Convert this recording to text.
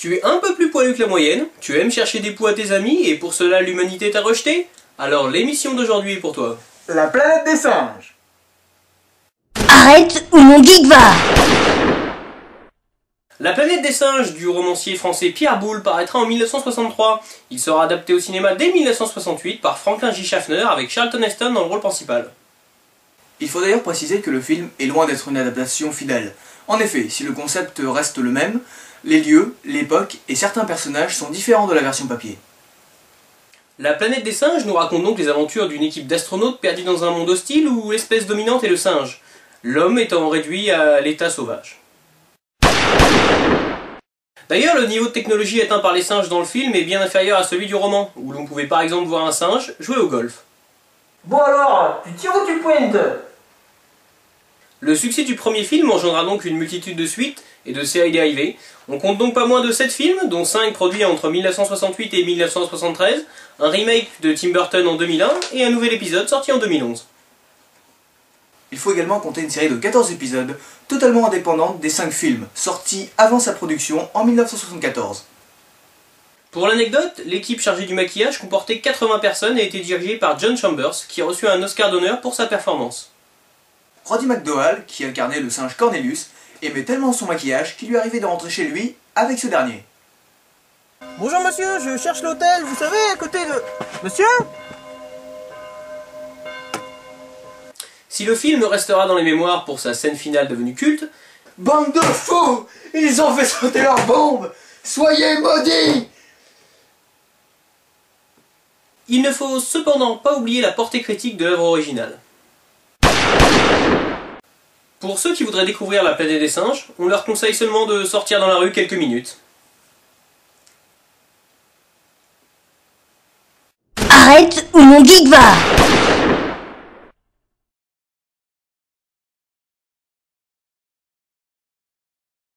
Tu es un peu plus poilu que la moyenne, tu aimes chercher des poux à tes amis et pour cela l'humanité t'a rejeté? Alors l'émission d'aujourd'hui est pour toi. La planète des singes. Arrête ou mon geek va! La planète des singes du romancier français Pierre Boulle paraîtra en 1963. Il sera adapté au cinéma dès 1968 par Franklin J. Schaffner avec Charlton Heston dans le rôle principal. Il faut d'ailleurs préciser que le film est loin d'être une adaptation fidèle. En effet, si le concept reste le même, les lieux, l'époque et certains personnages sont différents de la version papier. La planète des singes nous raconte donc les aventures d'une équipe d'astronautes perdus dans un monde hostile où l'espèce dominante est le singe, l'homme étant réduit à l'état sauvage. D'ailleurs, le niveau de technologie atteint par les singes dans le film est bien inférieur à celui du roman, où l'on pouvait par exemple voir un singe jouer au golf. Bon alors, tu tires ou tu pointes? Le succès du premier film engendra donc une multitude de suites et de séries dérivées. On compte donc pas moins de 7 films, dont 5 produits entre 1968 et 1973, un remake de Tim Burton en 2001 et un nouvel épisode sorti en 2011. Il faut également compter une série de 14 épisodes, totalement indépendante des 5 films, sortis avant sa production en 1974. Pour l'anecdote, l'équipe chargée du maquillage comportait 80 personnes et était dirigée par John Chambers, qui a reçu un Oscar d'honneur pour sa performance. Roddy McDowall, qui incarnait le singe Cornelius, aimait tellement son maquillage qu'il lui arrivait de rentrer chez lui avec ce dernier. Bonjour monsieur, je cherche l'hôtel, vous savez, à côté de... Monsieur? Si le film restera dans les mémoires pour sa scène finale devenue culte, Bande de fous! Ils ont fait sauter leur bombe! Soyez maudits! il ne faut cependant pas oublier la portée critique de l'œuvre originale. Pour ceux qui voudraient découvrir la planète des singes, on leur conseille seulement de sortir dans la rue quelques minutes. Arrête ou mon geek va!